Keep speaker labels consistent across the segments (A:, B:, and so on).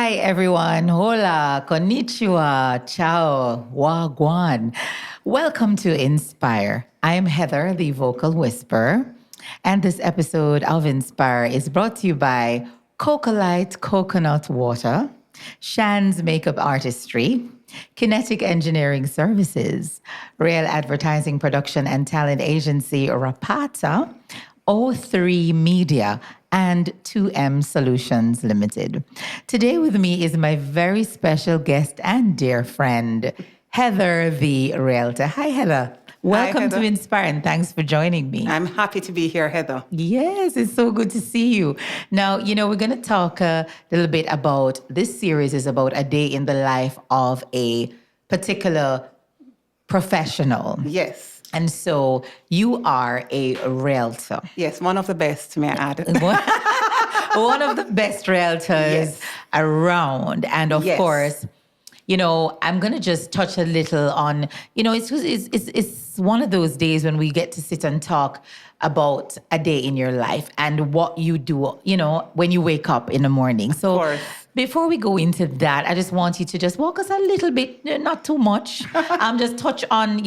A: Hi, everyone. Hola, konnichiwa, ciao, wagwan. Welcome to Inspire. I'm Heather, the vocal whisperer. And this episode of Inspire is brought to you by Cocolite Coconut Water, Shan's Makeup Artistry, Kinetic Engineering Services, Real Advertising Production and Talent Agency Rapata, O3 Media, and 2M Solutions Limited. Today with me is my very special guest and dear friend, Heather the Realtor. Hi, Heather. Welcome
B: Heather.
A: to Inspire, and thanks for joining me.
B: I'm happy to be here, Heather.
A: Yes, it's so good to see you. Now, we're going to talk a little bit about this series is about a day in the life of a particular professional.
B: Yes.
A: And so you are a realtor.
B: Yes, one of the best, may I add.
A: One of the best realtors
B: Yes.
A: around. And of
B: Yes.
A: course, I'm going to just touch a little on, it's one of those days when we get to sit and talk about a day in your life and what you do, when you wake up in the morning. So
B: course.
A: before we go into that, I just want you to just walk us a little bit, not too much, just touch on,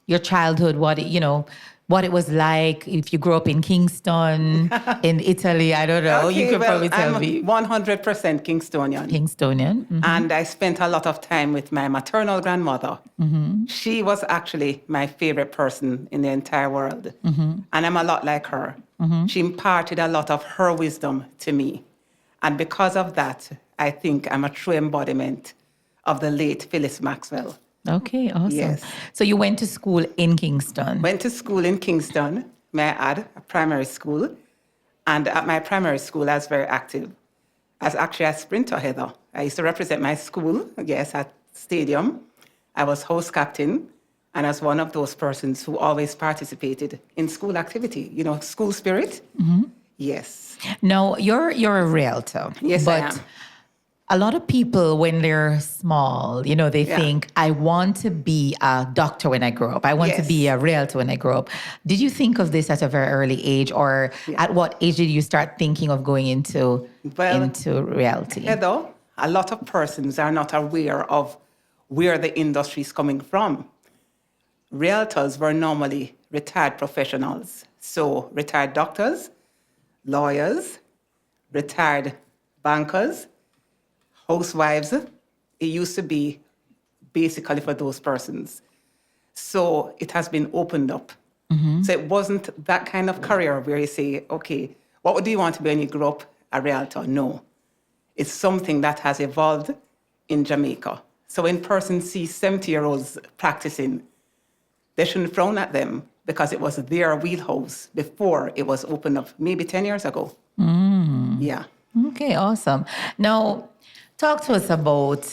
A: your childhood, what it was like, if you grew up in Kingston, in Italy, I don't know.
B: Okay,
A: You could
B: well,
A: probably tell
B: I'm
A: me.
B: 100% Kingstonian.
A: Kingstonian. Mhm.
B: And I spent a lot of time with my maternal grandmother. She was actually my favorite person in the entire world. And I'm a lot like her. She imparted a lot of her wisdom to me. And because of that, I think I'm a true embodiment of the late Phyllis Maxwell.
A: Okay, awesome.
B: Yes.
A: So you went to school in Kingston.
B: Went to school in Kingston, may I add, a primary school. And at my primary school, I was very active. I was actually a sprinter, Heather. I used to represent my school, yes, at stadium. I was host captain, and I was one of those persons who always participated in school activity, school spirit. Yes.
A: Now, you're a realtor.
B: Yes,
A: but
B: I am.
A: a lot of people, when they're small, they think, I want to be a doctor when I grow up. I want to
B: Yes.
A: be a realtor when I grow up. Did you think of this at a very early age, or at what age did you start thinking of going into reality?
B: Heather, a lot of persons are not aware of where the industry is coming from. Realtors were normally retired professionals. So retired doctors, lawyers, retired bankers, housewives. It used to be basically for those persons. So it has been opened up. So it wasn't that kind of career where you say, okay, what do you want to be when you grow up? A realtor? No. It's something that has evolved in Jamaica. So when persons see 70-year-olds practicing, they shouldn't frown at them because it was their wheelhouse before it was opened up, maybe 10 years ago. Yeah.
A: Okay, awesome. Now, talk to us about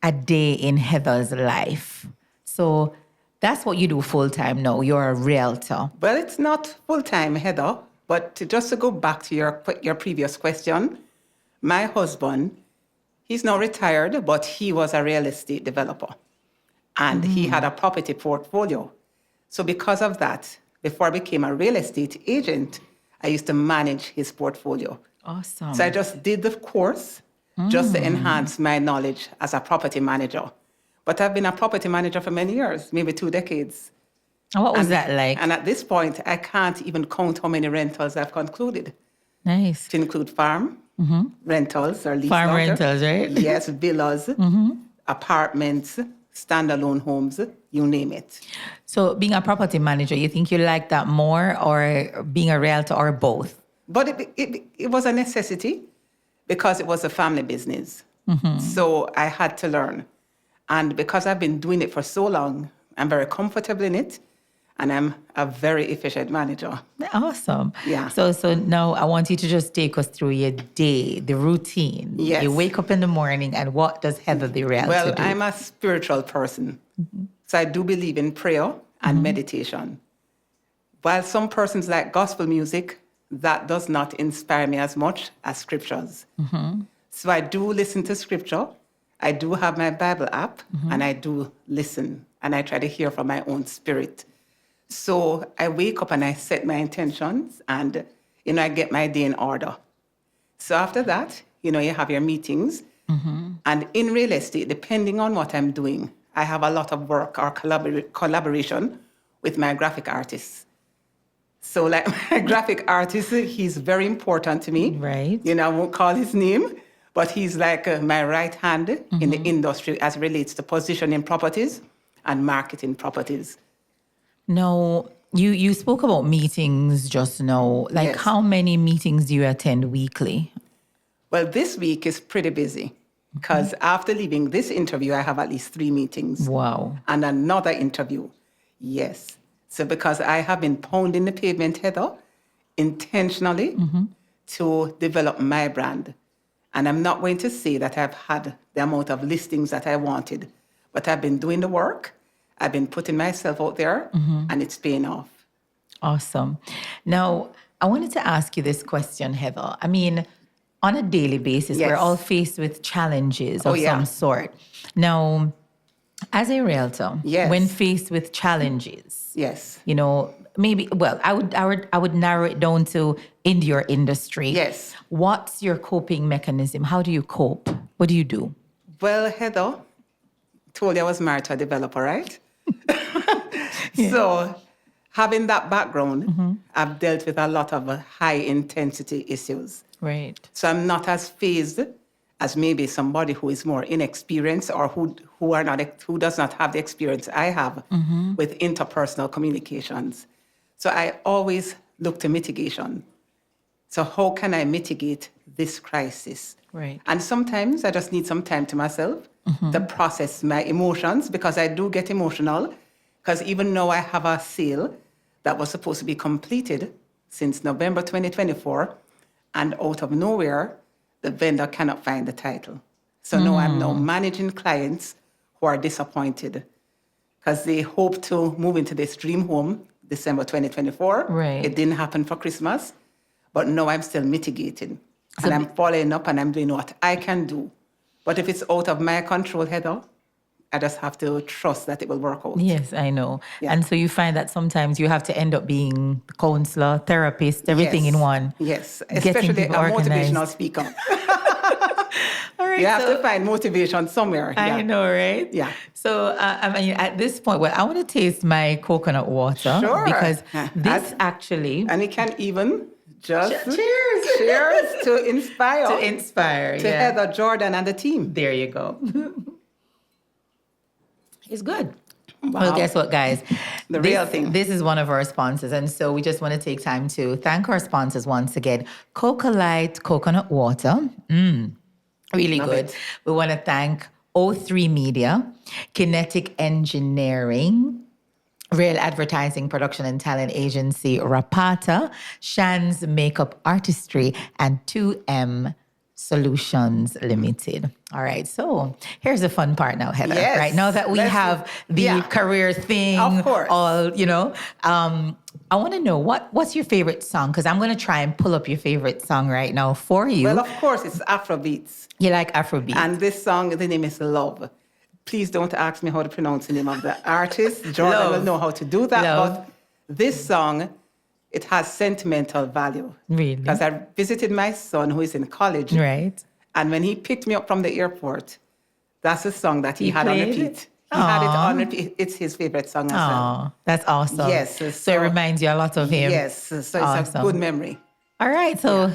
A: a day in Heather's life. So that's what you do full time now. You're a realtor.
B: Well, it's not full-time, Heather, but just to go back to your previous question, my husband, he's now retired, but he was a real estate developer. And he had a property portfolio. So because of that, before I became a real estate agent, I used to manage his portfolio.
A: Awesome.
B: So I just did the course just to enhance my knowledge as a property manager. But I've been a property manager for many years, maybe 2 decades.
A: And what was that like?
B: And at this point, I can't even count how many rentals I've concluded.
A: Nice.
B: To include farm rentals or lease
A: Farm
B: laughter.
A: rentals, right?
B: Yes, villas, apartments, standalone homes, you name it.
A: So being a property manager, you think you like that more, or being a realtor, or both?
B: But it was a necessity because it was a family business. So I had to learn. And because I've been doing it for so long, I'm very comfortable in it. And I'm a very efficient manager.
A: Awesome.
B: Yeah.
A: So now I want you to just take us through your day, the routine.
B: Yes.
A: You wake up in the morning, and what does Heather the realtor
B: Well,
A: do?
B: I'm a spiritual person. So I do believe in prayer and meditation. While some persons like gospel music, that does not inspire me as much as scriptures. So I do listen to scripture. I do have my Bible app, and I do listen, and I try to hear from my own spirit. So I wake up and I set my intentions, and I get my day in order. So after that, you have your meetings. And in real estate, depending on what I'm doing, I have a lot of work or collaboration with my graphic artists. So like my graphic artist, he's very important to me.
A: Right.
B: I won't call his name, but he's like my right hand in the industry as it relates to positioning properties and marketing properties.
A: Now, you spoke about meetings just now. Like,
B: Yes.
A: how many meetings do you attend weekly?
B: Well, this week is pretty busy because after leaving this interview, I have at least 3 meetings.
A: Wow.
B: And another interview. Yes. So because I have been pounding the pavement, Heather, intentionally to develop my brand. And I'm not going to say that I've had the amount of listings that I wanted, but I've been doing the work. I've been putting myself out there, and it's paying off.
A: Awesome. Now, I wanted to ask you this question, Heather. I mean, on a daily basis, we're
B: Yes.
A: all faced with challenges
B: Oh,
A: of
B: yeah.
A: some sort. Now, as a realtor,
B: Yes.
A: when faced with challenges,
B: Yes.
A: maybe, well, I would narrow it down to in your industry.
B: Yes.
A: What's your coping mechanism? How do you cope? What do you do?
B: Well, Heather, told you I was married to a developer, right? So having that background, I've dealt with a lot of high intensity issues.
A: Right.
B: So I'm not as phased as maybe somebody who is more inexperienced or who does not have the experience I have with interpersonal communications. So I always look to mitigation. So how can I mitigate this crisis?
A: Right.
B: And sometimes I just need some time to myself to process my emotions because I do get emotional. Because even though I have a sale that was supposed to be completed since November 2024, and out of nowhere, the vendor cannot find the title. So now I'm now managing clients who are disappointed because they hope to move into this dream home December 2024.
A: Right.
B: It didn't happen for Christmas, but now I'm still mitigating. And I'm following up and I'm doing what I can do. But if it's out of my control, Heather, I just have to trust that it will work out.
A: Yes, I know.
B: Yeah.
A: And so you find that sometimes you have to end up being counselor, therapist, everything
B: Yes.
A: in one.
B: Yes,
A: Getting
B: especially a
A: people organized.
B: motivational speaker.
A: All right.
B: You have
A: so
B: to find motivation somewhere.
A: I know, right?
B: Yeah.
A: So, I mean, at this point, well, I want to taste my coconut water.
B: Sure.
A: Because
B: Yeah.
A: this actually...
B: And it can even just
A: Cheers.
B: cheers to inspire
A: To inspire,
B: to
A: yeah.
B: Heather, Jordan, and the team.
A: There you go. It's good.
B: Wow.
A: Well, guess what, guys?
B: The real thing.
A: This is one of our sponsors. And so we just want to take time to thank our sponsors once again. Coca Light Coconut Water. Really
B: Love
A: good.
B: it.
A: We want to thank O3 Media, Kinetic Engineering, Real Advertising Production and Talent Agency, Rapata, Shan's Makeup Artistry, and 2M Solutions Limited. All right, so here's the fun part now, Heather.
B: Yes.
A: Right now that we have the career thing,
B: Of course.
A: all I want to know what's your favorite song? Because I'm going to try and pull up your favorite song right now for you.
B: Well, of course, it's Afrobeats.
A: You like Afrobeat?
B: And this song, the name is Love. Please don't ask me how to pronounce the name of the artist. Jordan
A: Love.
B: will know how to do that.
A: Love.
B: But this song, it has sentimental value.
A: Really?
B: Because I visited my son who is in college.
A: Right.
B: And when he picked me up from the airport, that's a song that he had on
A: played
B: repeat.
A: it?
B: He had it
A: Aw.
B: on repeat. It's his favorite song as well.
A: Oh, that's awesome.
B: Yes,
A: So,
B: so-
A: it reminds you a lot of him.
B: Yes, so it's a
A: Awesome.
B: good memory.
A: All right. So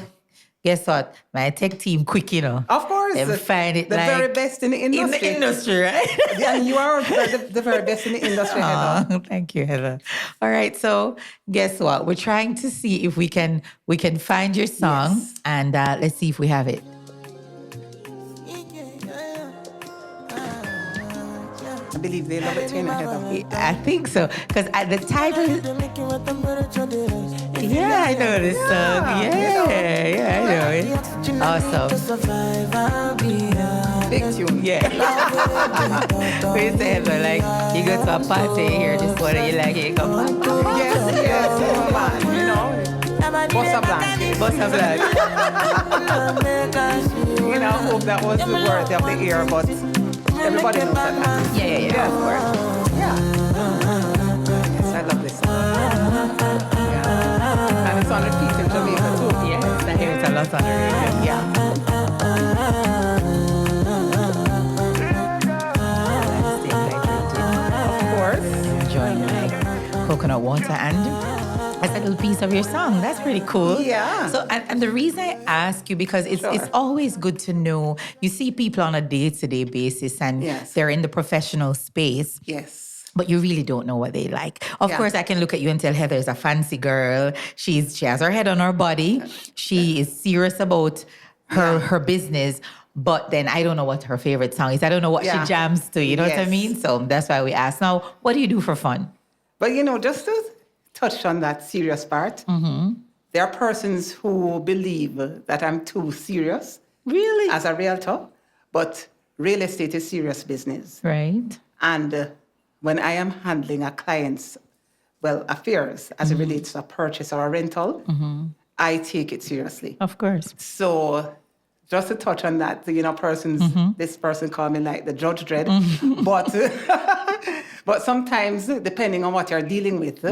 A: guess what? My tech team quick,
B: Of course.
A: They find it
B: the
A: like
B: very best in the
A: in
B: industry.
A: the industry, right?
B: And you are the very best in the industry, Heather.
A: Oh, thank you, Heather. All right. So guess what? We're trying to see if we can find your song
B: Yes.
A: and let's see if we have it.
B: I believe they love it too, Heather.
A: I think so. Because the title is... Yeah, I know this song. Yeah, I know it. Awesome.
B: Big tune.
A: Yeah. We used to have like, you go to a party here, this one, and you like it, you come back to it.
B: Yes, oh man, you know. Bossa Blanc.
A: Bossa Blanc.
B: Hope that was worthy of the ear, but everybody knows that.
A: Yeah, of course.
B: Yes, I love this song. Yeah. And it's on repeat in Jamaica too.
A: Yes, I hear it a lot on the radio.
B: Yeah.
A: coconut water and that's a little piece of your song. That's pretty cool.
B: Yeah.
A: So, and the reason I ask you, because it's
B: Sure.
A: always good to know, you see people on a day-to-day basis and
B: Yes.
A: they're in the professional space.
B: Yes.
A: But you really don't know what they like. Of
B: Yeah.
A: course, I can look at you and tell Heather's a fancy girl. She has her head on her body. She is serious about her business. But then I don't know what her favorite song is. I don't know what she jams to. You know what I
B: Yes.
A: mean? So that's why we ask. Now, what do you do for fun?
B: But, just to touch on that serious part, there are persons who believe that I'm too serious
A: Really?
B: as a realtor, but real estate is serious business.
A: Right.
B: And when I am handling a client's, affairs as it relates to a purchase or a rental, I take it seriously.
A: Of course.
B: So just to touch on that, this person called me like the Judge Dredd, but but sometimes depending on what you're dealing with,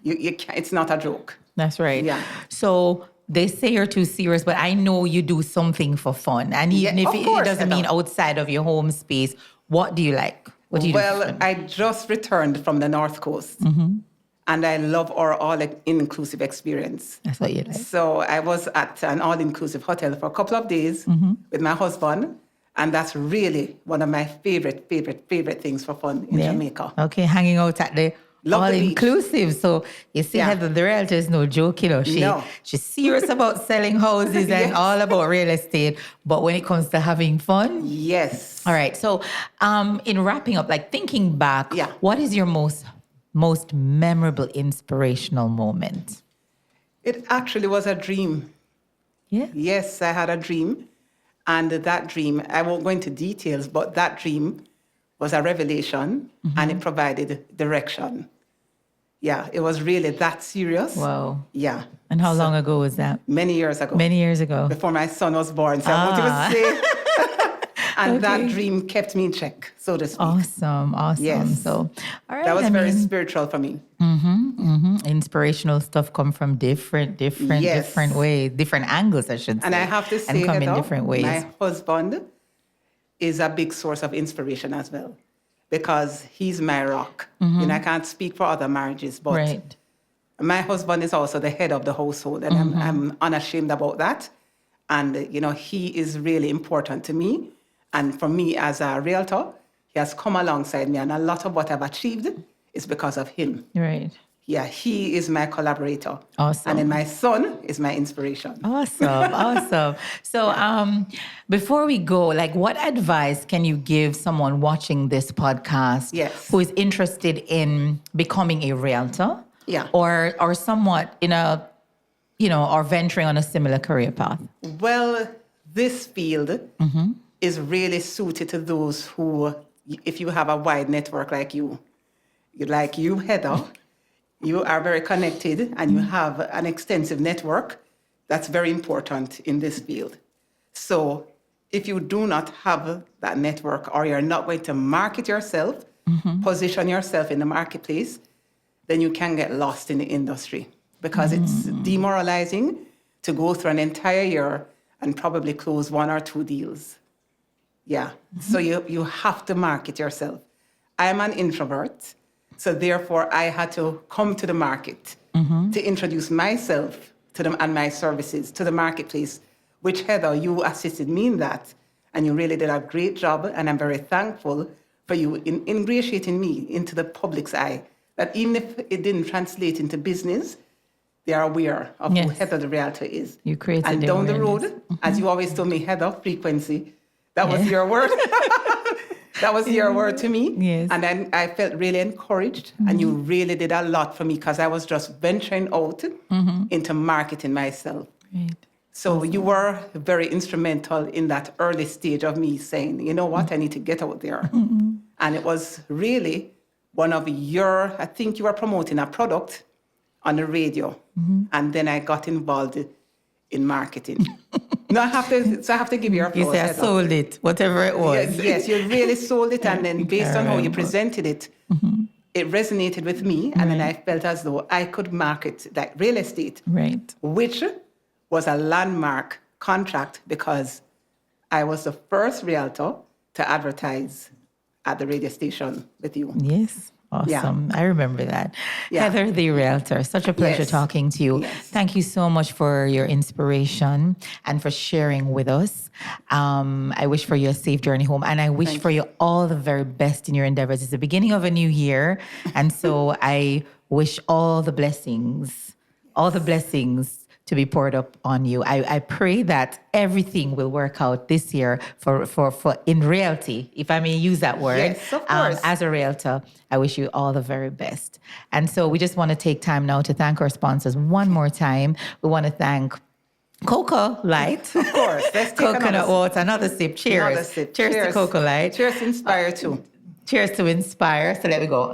B: you can't, it's not a joke.
A: That's right.
B: Yeah.
A: So they say you're too serious, but I know you do something for fun. And even if
B: of
A: it
B: course,
A: doesn't mean outside of your home space, what do you like? What do you do for
B: Well,
A: fun?
B: I just returned from the North Coast, and I love our all-inclusive experience.
A: That's what you like.
B: So I was at an all-inclusive hotel for a couple of days with my husband, and that's really one of my favorite things for fun in Jamaica.
A: Okay, hanging out at the
B: Love the beach.
A: all-inclusive. So you see, Heather, the realtor is no joke,
B: No.
A: She's serious about selling houses and
B: Yes.
A: all about real estate. But when it comes to having fun,
B: Yes.
A: all right. So, in wrapping up, like thinking back,
B: Yeah.
A: what is your most memorable, inspirational moment?
B: It actually was a dream.
A: Yeah.
B: Yes, I had a dream. And that dream, I won't go into details, but that dream was a revelation and it provided direction. Yeah, it was really that serious.
A: Wow.
B: Yeah.
A: And how long ago was that?
B: Many years ago.
A: Many years ago.
B: Before my son was born. So I won't even say. And that dream kept me in check, so to speak.
A: Awesome.
B: Yes.
A: So, all right.
B: That was very spiritual for me.
A: Inspirational stuff come from different
B: Yes.
A: ways, different angles, I should say.
B: And I have to say,
A: and come in
B: Heather,
A: different ways.
B: my husband is a big source of inspiration as well, because he's my rock. I can't speak for other marriages, but
A: Right.
B: my husband is also the head of the household, and I'm unashamed about that. And, he is really important to me. And for me as a realtor, he has come alongside me, and a lot of what I've achieved is because of him.
A: Right.
B: Yeah, he is my collaborator.
A: Awesome.
B: And then my son is my inspiration.
A: Awesome. So, before we go, like, what advice can you give someone watching this podcast
B: Yes.
A: who is interested in becoming a realtor?
B: Yeah.
A: Or somewhat in a, or venturing on a similar career path?
B: Well, this field is really suited to those who, if you have a wide network like you, Heather, you are very connected and you have an extensive network. That's very important in this field. So if you do not have that network, or you're not going to market yourself, position yourself in the marketplace, then you can get lost in the industry, because it's demoralizing to go through an entire year and probably close 1 or 2 deals. Yeah. So you have to market yourself. I'm an introvert, so therefore I had to come to the market to introduce myself to them and my services to the marketplace, which, Heather, you assisted me in that, and you really did a great job, and I'm very thankful for you in ingratiating me into the public's eye, that even if it didn't translate into business, they are aware of who
A: Yes.
B: Heather the Realtor is.
A: You created
B: And
A: the
B: down the
A: awareness.
B: road, as you always told me, Heather, frequency, that was your word. That was your word to me.
A: Yes.
B: And then I felt really encouraged, and you really did a lot for me, because I was just venturing out into marketing myself.
A: Right.
B: So you were very instrumental in that early stage of me saying, you know what, I need to get out there. And it was really one of I think you were promoting a product on the radio. And then I got involved in marketing. No, I have to give you applause.
A: You say I
B: Heather.
A: sold it, whatever it was.
B: Yes, you really sold it. And then based on how you
A: remember.
B: presented it, it resonated with me. And then I felt as though I could market that real estate,
A: Right.
B: which was a landmark contract, because I was the first realtor to advertise at the radio station with you.
A: Yes. Awesome. I remember that.
B: Yeah.
A: Heather, the Realtor, such a pleasure
B: Yes.
A: talking to you.
B: Yes.
A: Thank you so much for your inspiration and for sharing with us. I wish for you a safe journey home, and I wish
B: Thank
A: for you all the very best in your endeavors. It's the beginning of a new year, and so I wish all the blessings to be poured up on you. I pray that everything will work out this year for in reality, if I may use that word.
B: Yes, of course.
A: As a realtor, I wish you all the very best. And so we just want to take time now to thank our sponsors one more time. We want to thank Cocoa Light.
B: Of course. Let's take
A: Coconut water, another sip. Cheers.
B: Another sip.
A: Cheers to Cocoa Light.
B: Cheers to Inspire too.
A: Cheers to Inspire. So let me go.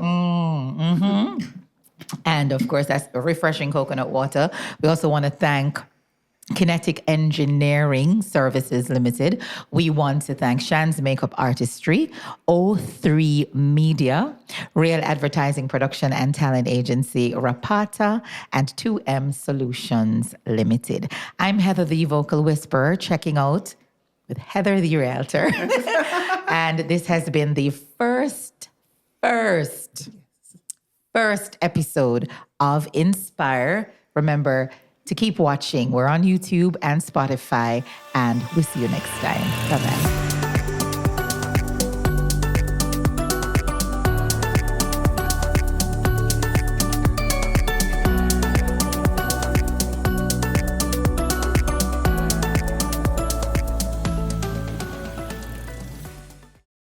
A: And of course, that's refreshing coconut water. We also want to thank Kinetic Engineering Services Limited. We want to thank Shan's Makeup Artistry, O3 Media, Real Advertising Production and Talent Agency, Rapata, and 2M Solutions Limited. I'm Heather, the Vocal Whisperer, checking out with Heather, the Realtor. And this has been the first episode of Inspire. Remember to keep watching. We're on YouTube and Spotify, and we'll see you next time. Bye-bye.